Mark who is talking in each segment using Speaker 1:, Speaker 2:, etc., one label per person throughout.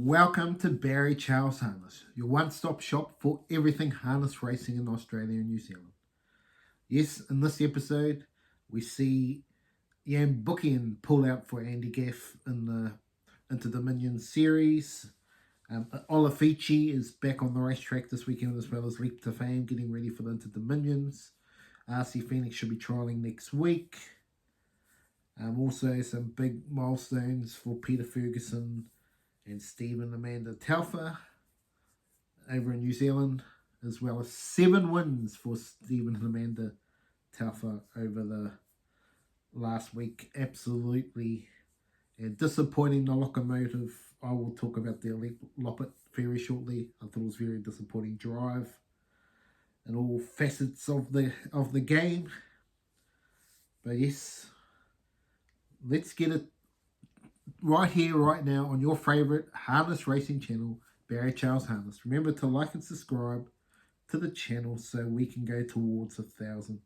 Speaker 1: Welcome to Barry Charles Harness, your one-stop shop for everything harness racing in Australia and New Zealand. Yes, in this episode, we see Jan Bookian pull out for Andy Gaff in the Into Dominion series. Ollivici is back on the racetrack this weekend as well as Leap to Fame, getting ready for the Into Dominions. RC Phoenix should be trialling next week. Also, some big milestones for Peter Ferguson and Stephen Amanda Telfer over in New Zealand, as well as 7 wins for Stephen and Amanda Telfer over the last week. Absolutely disappointing, the locomotive. I will talk about the Elite Loppet very shortly. I thought it was a very disappointing drive in all facets of the game. But yes, let's get it right here, right now, on your favourite harness racing channel, Barry Charles Harness. Remember to like and subscribe to the channel so we can go towards 1,000.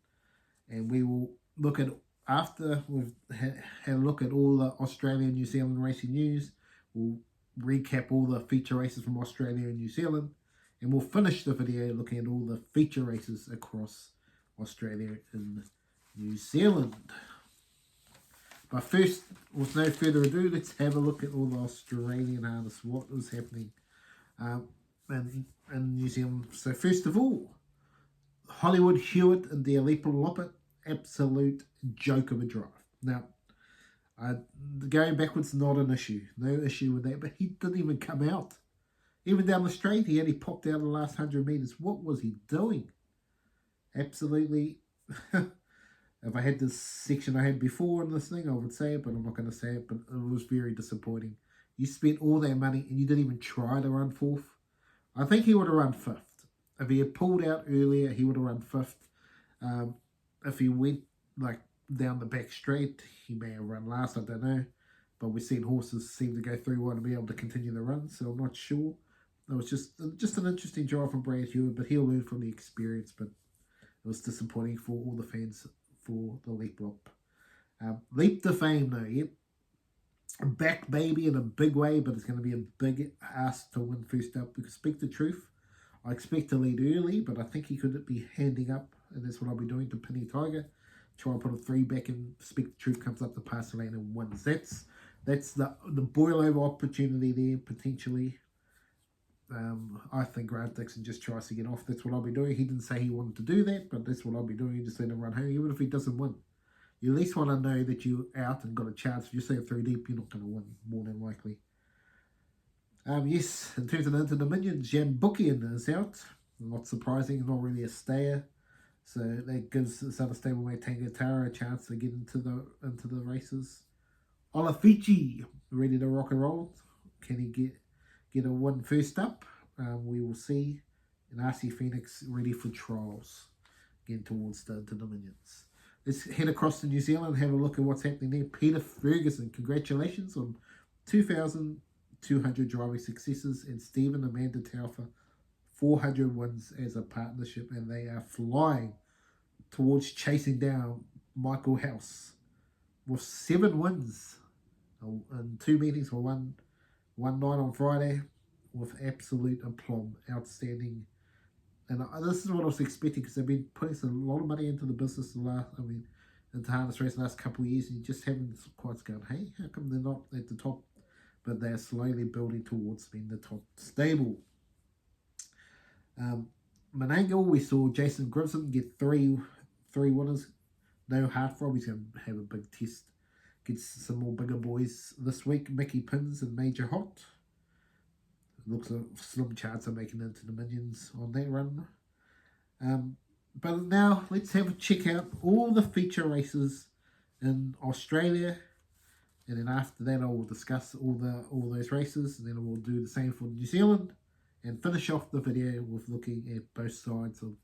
Speaker 1: And we will look at, after we've had a look at all the Australia and New Zealand racing news, we'll recap all the feature races from Australia and New Zealand. And we'll finish the video looking at all the feature races across Australia and New Zealand. But first, with no further ado, let's have a look at all the Australian harness, what was happening in New Zealand. So first of all, Hollywood Hewitt and the Ollivici Loppet, absolute joke of a drive. Now, going backwards, not an issue. No issue with that, but he didn't even come out. Even down the straight, he only popped out the last 100 metres. What was he doing? Absolutely... If I had this section I had before in this thing, I would say it, but I'm not going to say it. But it was very disappointing. You spent all that money and you didn't even try to run fourth. I think he would have run fifth. If he had pulled out earlier, he would have run fifth. If he went like down the back straight, he may have run last, I don't know. But we've seen horses seem to go through one and be able to continue the run, so I'm not sure. It was just an interesting drive from Brad Hewitt, but he'll learn from the experience. But it was disappointing for all the fans for the Leap Lop. Leap to Fame though, yep. Back baby in a big way, but it's going to be a big ask to win first up. Because speak the truth, I expect to lead early, but I think he could be handing up, and that's what I'll be doing to Penny Tiger. Try and put a 3 back and speak the truth comes up to pass the lane and wins. That's the boil over opportunity there, potentially. I think Grant Dixon just tries to get off. That's what I'll be doing. He didn't say he wanted to do that, but that's what I'll be doing. Just let him run home, even if he doesn't win. You at least want to know that you're out and got a chance. If you say 3 deep, you're not going to win, more than likely. Yes, in terms of the Into Dominions, Jan Bookian is out. Not surprising, not really a stayer. So that gives this other stablemate Tangatara a chance to get into the races. Ollivici ready to rock and roll. Can he get a win first up? We will see. And RC Phoenix ready for trials, getting towards the Dominions. Let's head across to New Zealand and have a look at what's happening there. Peter Ferguson, congratulations on 2,200 driving successes, and Stephen Amanda Telfer, 400 wins as a partnership, and they are flying towards chasing down Michael House with 7 wins in 2 meetings for one night on Friday, with absolute aplomb, outstanding. And this is what I was expecting, because they've been putting a lot of money into the business into harness racing the last couple of years, and you just haven't quite gone, hey, how come they're not at the top? But they're slowly building towards being the top stable. Menangle, we saw Jason Grimson get three winners. No Heartthrob, he's going to have a big test. Gets some more bigger boys this week. Mickey Pins and Major Hot. Looks a slim chance of making it into the Dominions on that run. But now let's have a check out all the feature races in Australia, and then after that I will discuss all those races, and then I will do the same for New Zealand, and finish off the video with looking at both sides of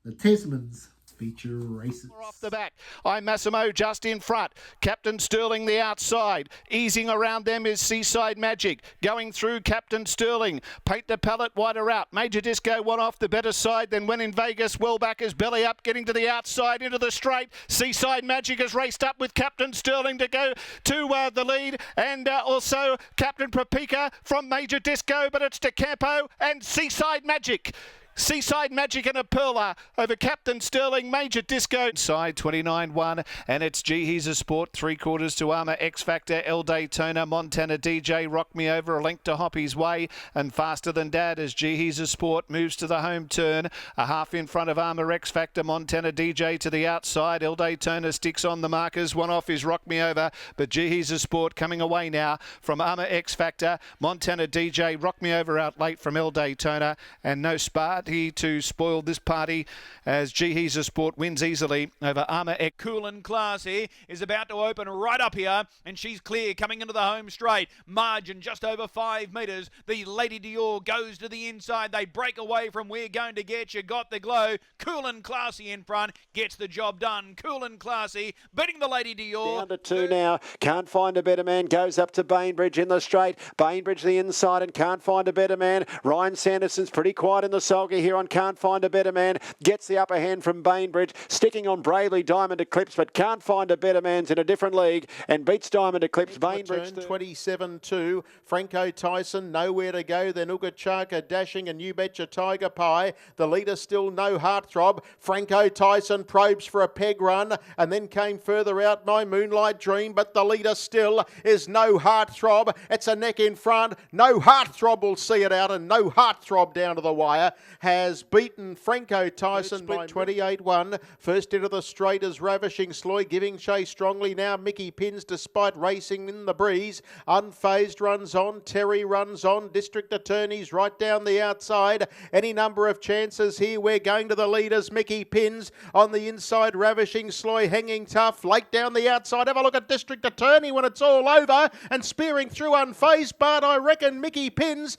Speaker 1: the Tasmans feature races.
Speaker 2: Off the back, Massimo just in front. Captain Sterling the outside. Easing around them is Seaside Magic. Going through Captain Sterling. Paint the Pallet wider out. Major Disco one off the better side. Then when in Vegas, well back is belly up. Getting to the outside into the straight. Seaside Magic has raced up with Captain Sterling to go to the lead. And also Captain Propika from Major Disco. But it's De Campo and Seaside Magic. Seaside Magic and a Perla over Captain Sterling, Major Disco. Side 29-1, and it's G He's a Sport, 3/4 to Armour, X Factor, El Daytona, Montana DJ, Rock Me Over, a length to Hoppy's Way, and Faster Than Dad as G He's a Sport moves to the home turn. A half in front of Armour, X Factor, Montana DJ to the outside. El Daytona sticks on the markers. One off is Rock Me Over, but G He's a Sport coming away now from Armour, X Factor, Montana DJ, Rock Me Over out late from El Daytona, and no Sparty to spoil this party as G He's a Sport wins easily over Armour X.
Speaker 3: Cool and Classy is about to open right up here, and she's clear coming into the home straight. Margin just over 5 metres. The Lady Dior goes to the inside. They break away from We're Going to Get You. Got the Glow. Cool and Classy in front. Gets the job done. Cool and Classy beating the Lady Dior.
Speaker 4: Down to 2 now. Can't find a better man. Goes up to Bainbridge in the straight. Bainbridge the inside and Can't Find a Better Man. Ryan Sanderson's pretty quiet in the sulky here on Can't Find a Better Man. Gets the upper hand from Bainbridge. Sticking on Bravely Diamond Eclipse, but Can't Find a Better Man's in a different league and beats Diamond Eclipse. Bainbridge
Speaker 5: 27-2. Franco Tyson nowhere to go. Then Ugachaka dashing and You Betcha Tiger Pie. The leader still No Heartthrob. Franco Tyson probes for a peg run and then came further out My Moonlight Dream, but the leader still is No Heartthrob. It's a neck in front. No Heartthrob will see it out, and No Heartthrob down to the wire has beaten Franco Tyson by 28-1. First into the straight is Ravishing Sloy, giving chase strongly now. Mickey Pins despite racing in the breeze. Unfazed runs on. Terry runs on. District Attorneys right down the outside. Any number of chances here. We're going to the leaders. Mickey Pins on the inside. Ravishing Sloy hanging tough. Late down the outside. Have a look at District Attorney when it's all over and spearing through Unfazed. But I reckon Mickey Pins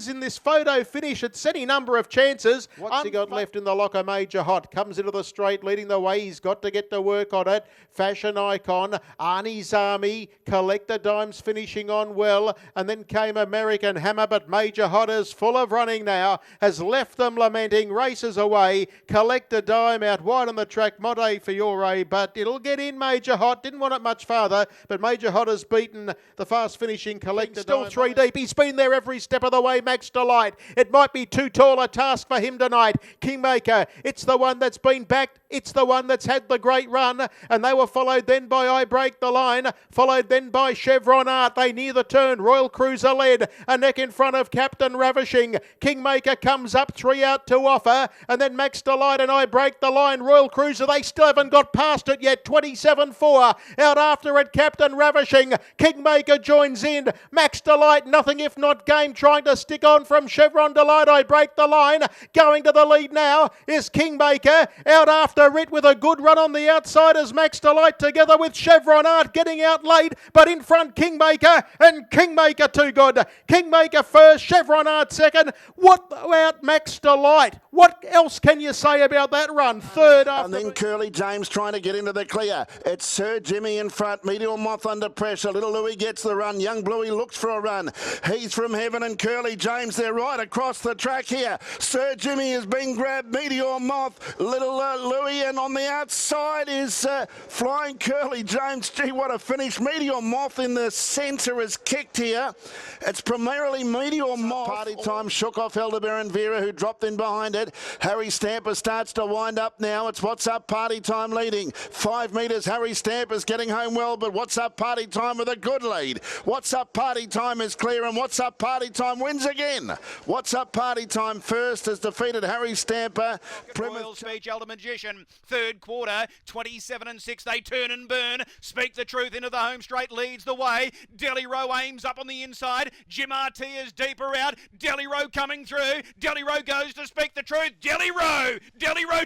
Speaker 5: in this photo finish at any number of chances. What's he got left in the locker? Major Hot comes into the straight, leading the way. He's got to get to work on it. Fashion Icon, Arnie's Army, Collector Dimes finishing on well, and then came American Hammer, but Major Hot is full of running now, has left them lamenting, races away. Collector Dime out wide on the track, Monte Fiore, but it'll get in. Major Hot didn't want it much farther, but Major Hot has beaten the fast finishing Collector Still Dime. 3 deep. He's been there every step of the way. Max Delight. It might be too tall a task for him tonight. Kingmaker, it's the one that's been backed. It's the one that's had the great run, and they were followed then by I Break the Line, followed then by Chevron Art. They near the turn. Royal Cruiser led, a neck in front of Captain Ravishing. Kingmaker comes up, 3 out to offer, and then Max Delight and I Break the Line. Royal Cruiser, they still haven't got past it yet. 27-4 out after it. Captain Ravishing. Kingmaker joins in. Max Delight, nothing if not game, trying to stick on from Chevron Delight. I Break the Line. Going to the lead now is Kingmaker. Out after it with a good run on the outside as Max Delight together with Chevron Art getting out late, but in front Kingmaker, and Kingmaker too good. Kingmaker first, Chevron Art second. What about Max Delight? What else can you say about that run? Third after.
Speaker 6: And then Curly James trying to get into the clear. It's Sir Jimmy in front. Meteor Moth under pressure. Little Louis gets the run. Young Bluey looks for a run. He's from Heaven and Curly James. They're right across the track here. Sir Jimmy is being grabbed. Meteor Moth. Little Louis, and on the outside is Flying Curly James. Gee, what a finish. Meteor Moth in the centre is kicked here. It's primarily Meteor Moth. Party Time shook off Elderberry and Vera, who dropped in behind it. Harry Stamper starts to wind up now. It's What's Up Party Time leading. 5 metres. Harry Stamper's getting home well, but What's Up Party Time with a good lead. What's Up Party Time is clear, and What's Up Party Time wins again. What's Up Party Time first has defeated Harry Stamper.
Speaker 3: Royal Speech, Elder Magician. them. Third quarter, 27 and 6. They turn and burn. Speak the Truth into the home straight leads the way. Delhi Row aims up on the inside. Jim RT is deeper out. Delhi Row coming through. Delhi Row goes to Speak the Truth. Delhi Row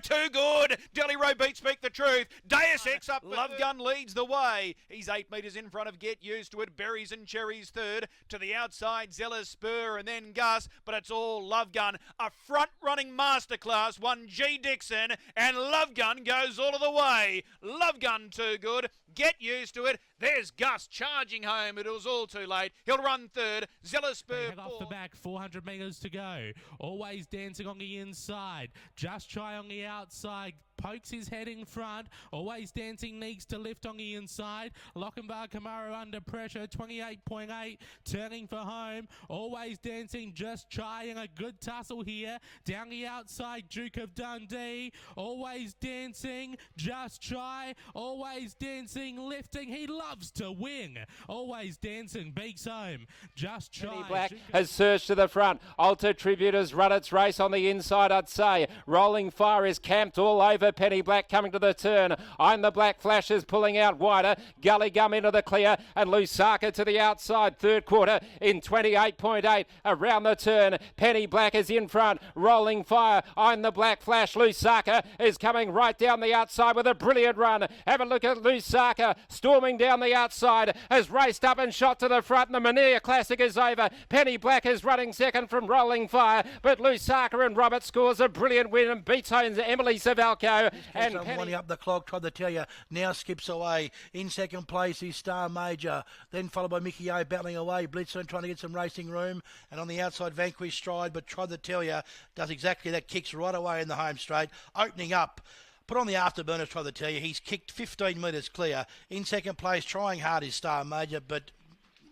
Speaker 3: too good. Delhi Row beats Speak the Truth. Deus Ex up. Love Gun leads the way. He's 8 metres in front of Get Used to It. Berries and Cherries third. To the outside, Zella's Spur and then Gus. But it's all Love Gun. A front-running masterclass. One G. Dixon. And Love Gun goes all of the way. Love Gun too good. Get Used to It. There's Gus charging home. It was all too late. He'll run third. Zella's Spur
Speaker 7: Head off the back, 400 metres to go. Always dancing on the inside. Just Try on the outside. Pokes his head in front. Always Dancing needs to lift on the inside. Lochinvar Camaro under pressure. 28.8. Turning for home. Always Dancing. Just Trying a good tussle here. Down the outside, Duke of Dundee. Always Dancing. Just Try. Always Dancing. Lifting. He loves to win. Always Dancing beats home. Just Try.
Speaker 8: Penny Black has surged to the front. Alter Tribute has run its race on the inside, I'd say. Rolling Fire is camped all over Penny Black coming to the turn. I'm the Black Flash is pulling out wider. Gully Gum into the clear and Lusaka to the outside. Third quarter in 28.8 around the turn. Penny Black is in front. Rolling Fire. I'm the Black Flash. Lusaka is coming right down the outside with a brilliant run. Have a look at Lusaka storming down the outside. Has raced up and shot to the front. And the Manea Classic is over. Penny Black is running second from Rolling Fire. But Lusaka and Robert scores a brilliant win and beats home Emily Savalco. And
Speaker 9: winding up the clock, tried to tell you, now skips away. In second place is Star Major, then followed by Mickey O battling away. Blitzern trying to get some racing room, and on the outside Vanquish Stride, but tried to tell you, does exactly that, kicks right away in the home straight, opening up. Put on the afterburners, try to tell you, he's kicked 15 metres clear. In second place, trying hard is Star Major, but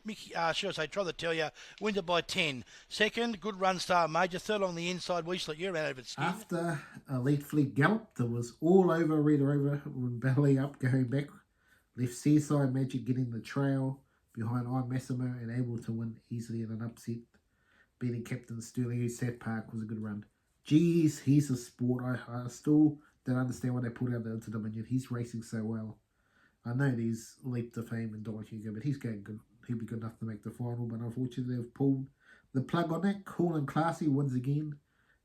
Speaker 9: Mickey, try to tell you, wins it by 10. Second, good run Star Major. Third on the inside, Weaslet, you're out of its skin.
Speaker 1: After Elite Fleet galloped, it was all over Red Rover when belly up going back. Left Seaside Magic getting the trail behind I Massimo and able to win easily in an upset. Beating Captain Sterling, who sat park, was a good run. Geez, he's a sport. I still don't understand why they pulled out the Into Dominion. He's racing so well. I know he's leaped to fame in Dollar Hugo, but he's going good. He'll be good enough to make the final, but unfortunately they've pulled the plug on that. Cool and Classy wins again.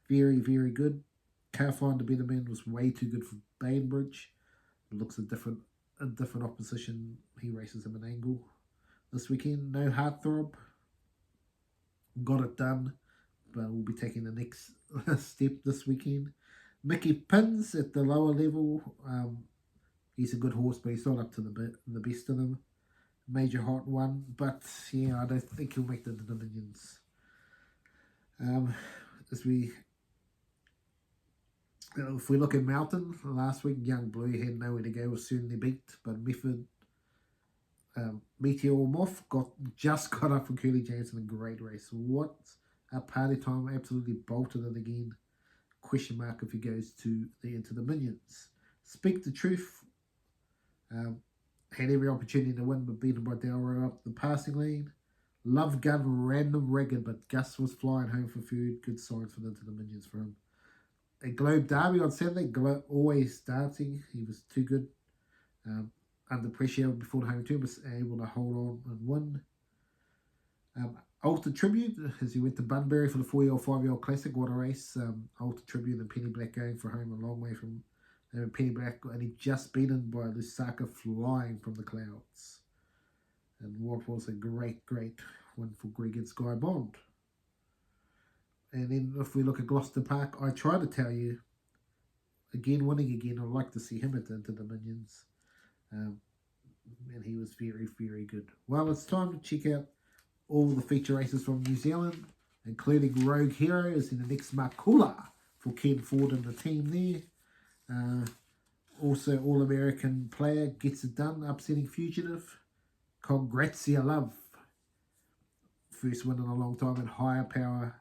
Speaker 1: Very, very good. Can't Find a Better Man was way too good for Bainbridge. It looks a different opposition. He races him an angle this weekend. No Heartthrob. Got it done, but we'll be taking the next step this weekend. Mickey Pins at the lower level. He's a good horse, but he's not up to the best of them. Major hot one, but yeah, I don't think he'll make the Dominions. If we look at Mountain, last week Young Blue had nowhere to go, was certainly beat, but Method, Meteor Moth just got up for Curly Jameson, a great race. What a party time, absolutely bolted it again. Question mark if he goes to the Into the Minions. Speak the Truth. Had every opportunity to win, but beaten by Delro up the passing lane. Love Gun, random ragged, but Gus was flying home for food. Good sign for the Into the Minions for him. A Globe Derby on Saturday, Globe always dancing. He was too good. Under pressure before the home turn, was able to hold on and win. Alter Tribute, as he went to Bunbury for the 4-year-old, 5-year-old Classic. What a race. Alter Tribute and Penny Black going for home a long way from Penny Black, and he just beaten by Lusaka flying from the clouds. And what was a great, great win for Greg and Sky Bond. And then if we look at Gloucester Park, I try to tell you, again, winning again, I'd like to see him at the Into the Minions. And he was very, very good. Well, it's time to check out all the feature races from New Zealand, including Rogue Hero is in the next Makula for Ken Ford and the team there. Also, All-American Player gets it done, upsetting Fugitive. Congratsia Love. First win in a long time, and Higher Power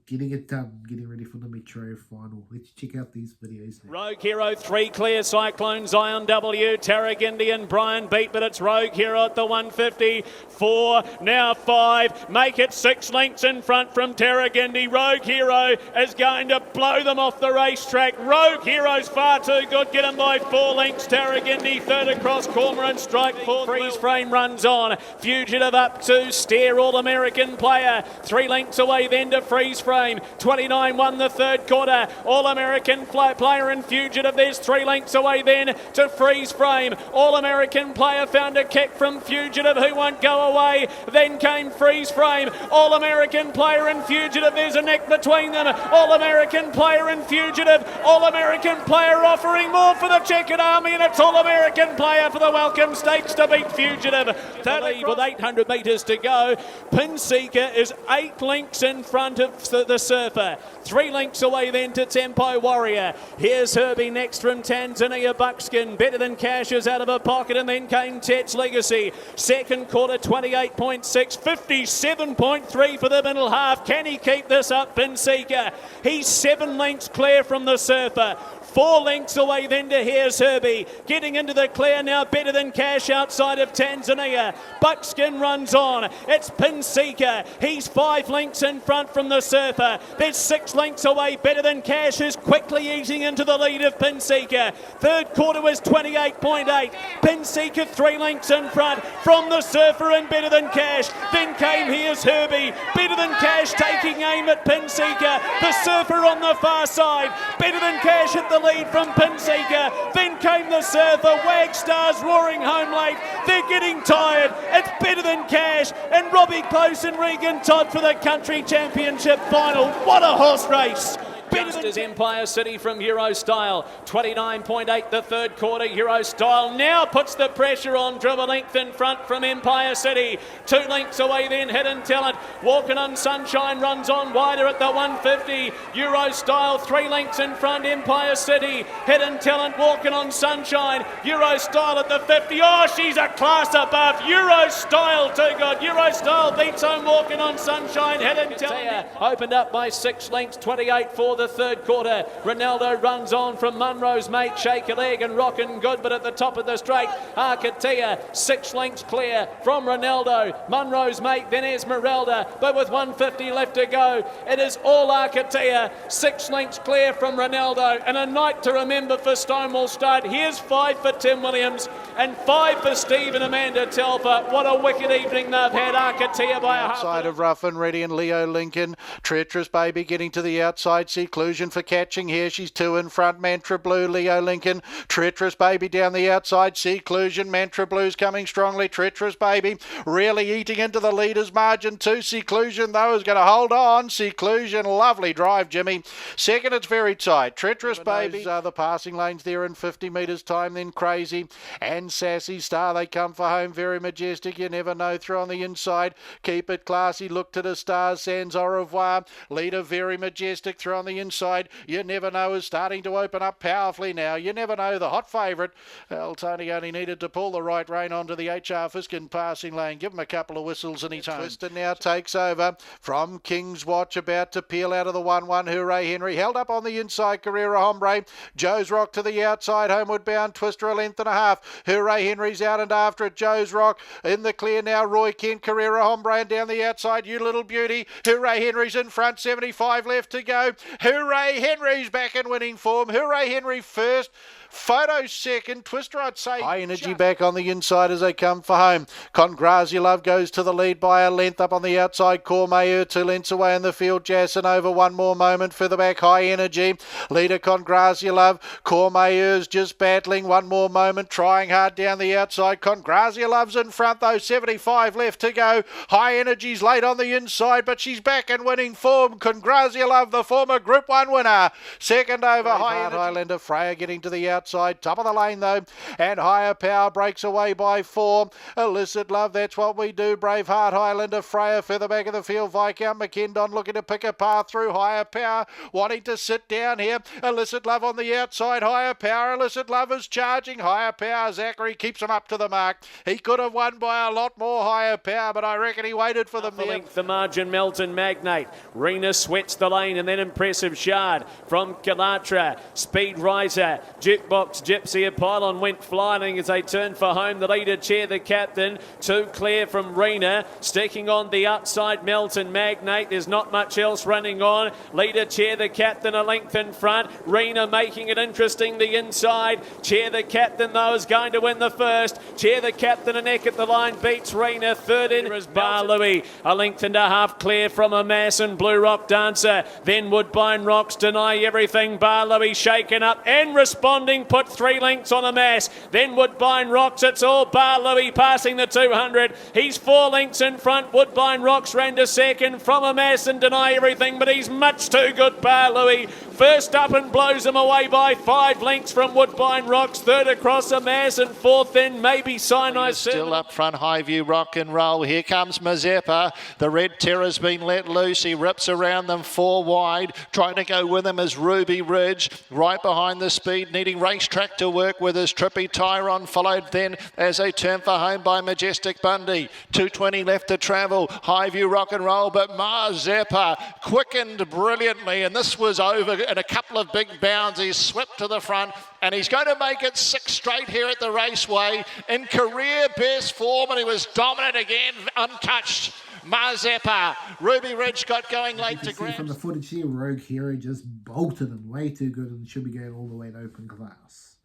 Speaker 1: getting it done, getting ready for the Metro final. Let's check out these videos now.
Speaker 10: Rogue Hero 3 clear, Cyclone, Zion W, Tarragindi and Brian beat, but it's Rogue Hero at the 150. 4, now 5, make it 6 lengths in front from Tarragindi. Rogue Hero is going to blow them off the racetrack. Rogue Hero's far too good, get him by 4 lengths. Tarragindi third across, Cormorant Strike fourth. Freeze Frame runs on, Fugitive up to Steer, All American Player 3 lengths away then to Freeze Frame. 29 won the third quarter, All American Player and Fugitive, there's 3 lengths away then to Freeze Frame. All American Player found a kick from Fugitive who won't go away, then came Freeze Frame. All American Player and Fugitive, there's a neck between them. All American Player and Fugitive, All American Player offering more for the Checkered Army, and it's All American Player for the Welcome Stakes to beat Fugitive. To lead with 800 metres to go. Pin Seeker is 8 lengths in front of the Surfer. 3 lengths away then to Tempo Warrior. Here's Herbie next from Tanzania. Buckskin better than Cash is out of her pocket, and then came Tet's Legacy. Second quarter 28.6, 57.3 for the middle half. Can he keep this up, Pin Seeker? He's 7 lengths clear from the Surfer. 4 lengths away then to Here's Herbie. Getting into the clear now, better than Cash outside of Tanzania. Buckskin runs on. It's Pin Seeker. He's 5 lengths in front from the Surfer. There's 6 lengths away, better than Cash, who's quickly easing into the lead of Pin Seeker. Third quarter was 28.8. Pin Seeker 3 lengths in front from the Surfer and better than Cash. Then came Here's Herbie. Better than Cash taking aim at Pin Seeker. The Surfer on the far side. Better than Cash at the lead from Pin Seeker. Then came the Surfer. Wagstars roaring home late. They're getting tired. It's better than Cash. And Robbie Close and Regan Todd for the Country Championship final. What a horse race. Just as Empire City from Eurostyle. 29.8 the third quarter. Eurostyle now puts the pressure on. Dribble length in front from Empire City. 2 lengths away then Hidden Talent. Walking on Sunshine runs on wider at the 150. Eurostyle 3 lengths in front. Empire City. Hidden Talent walking on Sunshine. Eurostyle at the 50. Oh, she's a class above. Eurostyle too good. Eurostyle beats home Walking on Sunshine. Hidden Talent opened up by 6 lengths. 28 for the third quarter. Ronaldo runs on from Munro's Mate, Shake a Leg and Rockin' Good, but at the top of the straight, Arcadia 6 lengths clear from Ronaldo. Munro's Mate, then Esmeralda, but with 150 left to go, it is all Arcadia. 6 lengths clear from Ronaldo, and a night to remember for Stonewall Start. Here's 5 for Tim Williams and 5 for Steve and Amanda Telfer. What a wicked evening they've had. Arcadia by a half.
Speaker 5: Outside of Rough and Ready and Leo Lincoln. Treacherous Baby getting to the outside. Seclusion for catching here. She's 2 in front. Mantra Blue, Leo Lincoln. Treacherous Baby down the outside. Seclusion. Mantra Blue's coming strongly. Treacherous Baby really eating into the leader's margin too. Seclusion though is going to hold on. Seclusion, lovely drive, Jimmy. Second, it's very tight. Treacherous Baby. The passing lanes there in 50 metres time. Then Crazy and Sassy Star. They come for home. Very majestic. You never know. Through on the inside. Keep it classy. Look to the stars. Sans au revoir. Leader very majestic. Through on the inside. You never know is starting to open up powerfully now. You never know. The hot favourite. Well, Tony only needed to pull the right rein onto the HR Fiskin passing lane. Give him a couple of whistles and he's home. Twister now takes over from King's Watch, about to peel out of the 1-1. Hooray Henry held up on the inside. Carrera Hombre. Joe's Rock to the outside. Homeward bound. Twister a length and a half. Hooray Henry's out and after it. Joe's Rock in the clear now. Roy Kent, Carrera Hombre, and down the outside. You Little Beauty. Hooray Henry's in front. 75 left to go. Hooray Henry's back in winning form. Hooray Henry first. Photo second. Twister, I'd say. High Energy back on the inside as they come for home. Congrazia Love goes to the lead by a length up on the outside. Cormayer 2 lengths away in the field. Jasson over 1 more moment further back. High Energy. Leader Congrazia Love. Cormayer's just battling 1 more moment. Trying hard down the outside. Congrazia Love's in front though. 75 left to go. High Energy's late on the inside, but she's back in winning form. Congrazia Love, the former Group Group 1 winner. Second over Highlander. Freya getting to the outside. Top of the lane though. And Higher Power breaks away by 4. Illicit Love, that's what we do. Braveheart, Highlander, Freya further back of the field. Viscount McKendon looking to pick a path through. Higher Power wanting to sit down here. Illicit Love on the outside. Higher Power. Illicit Love is charging. Higher Power. Zachary keeps him up to the mark. He could have won by a lot more. Higher Power, but I reckon he waited for them there.
Speaker 10: The margin, Melton Magnate. Rena sweats the lane and then Impressive Shard from Kalatra. Speed Riser. Jukebox Gypsy Apollon went flying as they turned for home. The leader, Chair the Captain. Too clear from Rena. Sticking on the outside, Melton Magnate. There's not much else running on. Leader, Chair the Captain, a length in front. Rena making it interesting the inside. Chair the Captain, though, is going to win the first. Chair the Captain, a neck at the line, beats Rena. Third in is Bar Louis. A length and a half clear from a mass and Blue Rock Dancer. Then Woodbine Rocks Deny Everything. Bar Louis shaken up and responding. Put 3 lengths on a mass. Then Woodbine Rocks. It's all Bar Louis passing the 200. He's 4 lengths in front. Woodbine Rocks ran to second from a mass and Deny Everything, but he's much too good, Bar Louis. First up and blows him away by 5 lengths from Woodbine Rocks. Third across a mass and fourth then maybe Sinai.
Speaker 2: Still up front, Highview Rock and Roll. Here comes Mazeppa. The Red Terror's been let loose. He rips around them 4 wide. Trying to go with him is Ruby Ridge. Right behind the speed, needing racetrack to work with his Trippy Tyron. Followed then as they turn for home by Majestic Bundy. 2:20 left to travel. Highview Rock and Roll, but Mazeppa quickened brilliantly, and this was over in a couple of big bounds. He's swept to the front, and he's going to make it 6 straight here at the Raceway in career best form, and he was dominant again, untouched. Mazeppa. Ruby Ridge got going late to grab.
Speaker 1: From the footage here, Rogue Hero just bolted and way too good and should be going all the way to open class.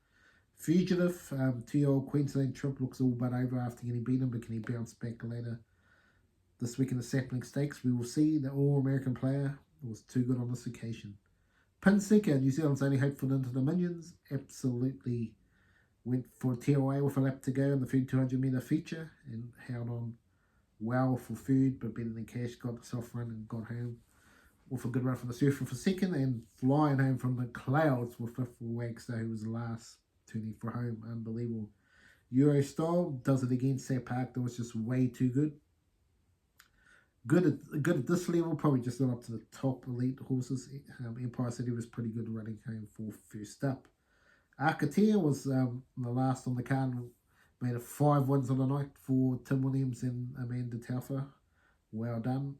Speaker 1: Fugitive, 2-year-old Queensland trip looks all but over after getting beaten, but can he bounce back later this week in the Sapling Stakes? We will see. The All-American player was too good on this occasion. Pinseeker, New Zealand's only hope for the Into the Minions, absolutely went for a tearaway with a lap to go in the 200 metre feature and held on well for food, but better than cash. Got the soft run and got home with a good run from the surfer for second, and flying home from the clouds with fifth for Wagster, who was the last, turning for home. Unbelievable. Euro Style does it again. Sat Park, that was just way too good. Good at this level, probably just not up to the top elite horses. Empire City was pretty good running home for first up. Arcatea was the last on the card. Made it 5 wins on the night for Tim Williams and Amanda Telfer. Well done.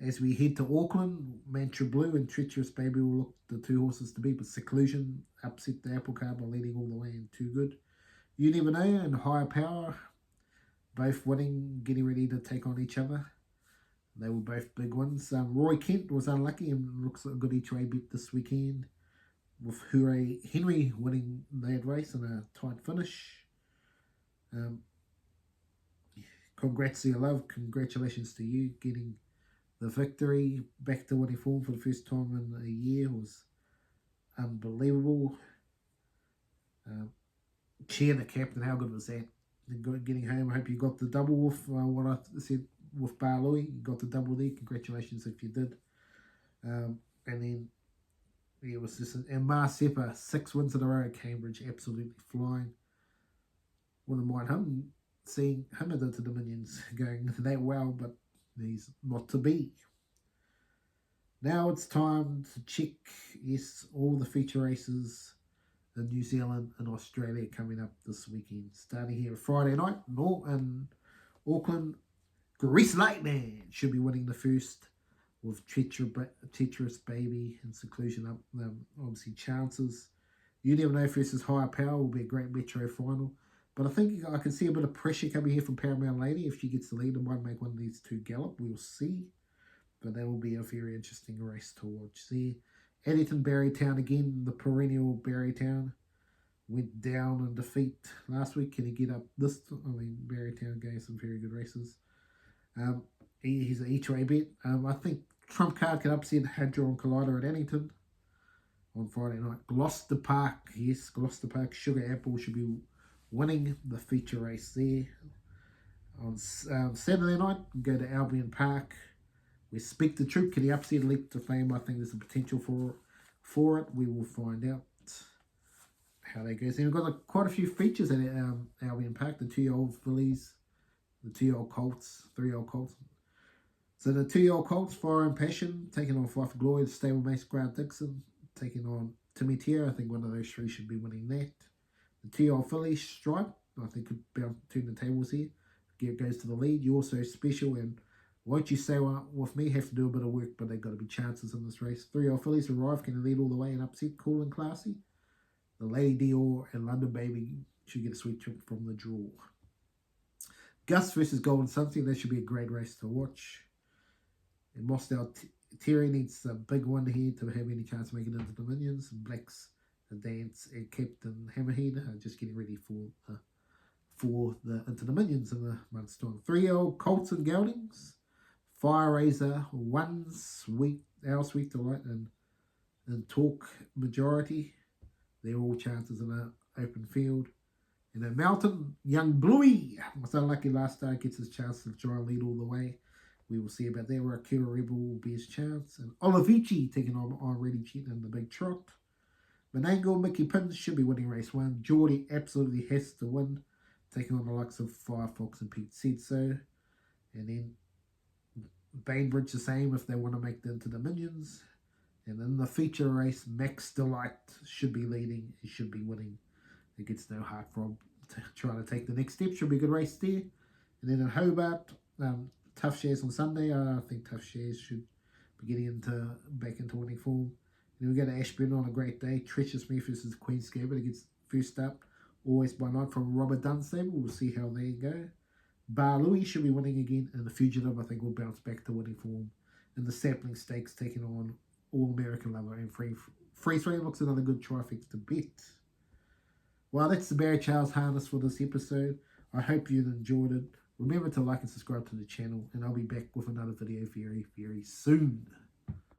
Speaker 1: As we head to Auckland, Mantra Blue and Treacherous Baby will look the 2 horses to beat, but Seclusion upset the apple cart by leading all the way and too good. You Never Know and Higher Power, both winning, getting ready to take on each other. They were both big wins. Roy Kent was unlucky and looks like a good each way beat this weekend, with Hooray Henry winning that race in a tight finish. Congrats to your love. Congratulations to you getting the victory. Back to winning form for the first time in a year was unbelievable. Chair the Captain, how good was that? Getting home, I hope you got the double with what I said with Bar Louis. You got the double there. Congratulations if you did. And then it was just, and Mazeppa, 6 wins in a row at Cambridge, absolutely flying. Wouldn't mind him seeing him into the Dominions going that well, but he's not to be. Now it's time to check, yes, all the feature races in New Zealand and Australia coming up this weekend. Starting here Friday night in Auckland, Grease Lightning should be winning the first, with Treacherous Baby and Seclusion up, obviously chances. You Never Know versus Higher Power will be a great Metro final. But I think I can see a bit of pressure coming here from Paramount Lady. If she gets the lead, it might make one of these 2 gallop. We'll see. But that will be a very interesting race to watch there. Eddington Barrytown again, the perennial Barrytown. Went down in defeat last week. Can he get up this? Barrytown gave some very good races. He's an each way bet. I think Trump Card can upset Hadron Collider at Annington on Friday night. Gloucester Park, yes, Gloucester Park. Sugar Apple should be winning the feature race there. On Saturday night, we go to Albion Park Respect the Troop. Can he upset Leap to Fame? I think there's a potential for it. We will find out how that goes. And we've got quite a few features at Albion Park. The 2-year-old fillies, the 2-year-old colts, 3-year-old colts. So the 2-year-old colts, Fire and Passion, taking on Fight for Glory. The stablemate Grant Dixon, taking on Timmy Tier. I think one of those three should be winning that. The 2-year-old filly, Stripe, I think could turn the tables here. Goes to the lead. You're so special, and won't you say with me, have to do a bit of work, but they've got to be chances in this race. 3-year-old fillies Arrive, can lead all the way and upset, cool and classy. The Lady Dior and London Baby should get a sweet trip from the draw. Gus versus Golden Sunset, that should be a great race to watch. And Mostel Terry needs a big one here to have any chance of making it into the Minions. Blacks, the Dance, and Captain Hammerhead are just getting ready for the into the Minions in the month's time. 3-year-old Colts and Geldings, Fire Razor, Our Sweet Delight, and Talk Majority. They're all chances in an open field. And then Mountain, Young Bluey, was unlucky last start, gets his chance to try and lead all the way. We will see about that, where Akira Rebel will be his chance. And Ollivici taking on Already Cheating in the big trot. Menangle, Mickey Pins should be winning race 1. Geordie absolutely has to win, taking on the likes of Firefox and Pete said so. And then Bainbridge the same if they want to make it into the Minions. And in the feature race, Max Delight should be leading. He should be winning. It gets no heart from trying to take the next step. Should be a good race there. And then in Hobart, Tough Shares on Sunday. I think Tough Shares should be getting back into winning form. And then we go to Ashburn on a great day. Treacherous Smith versus Queen Scabbard. It gets first up. Always by Night from Robert Dunstable. We'll see how they go. Bar Louis should be winning again. And the Fugitive, I think, will bounce back to winning form. And the Sapling Stakes taking on All American Lover and Free Sway looks another good trifecta to bet. Well, that's the Barry Charles Harness for this episode. I hope you enjoyed it. Remember to like and subscribe to the channel, and I'll be back with another video very, very soon.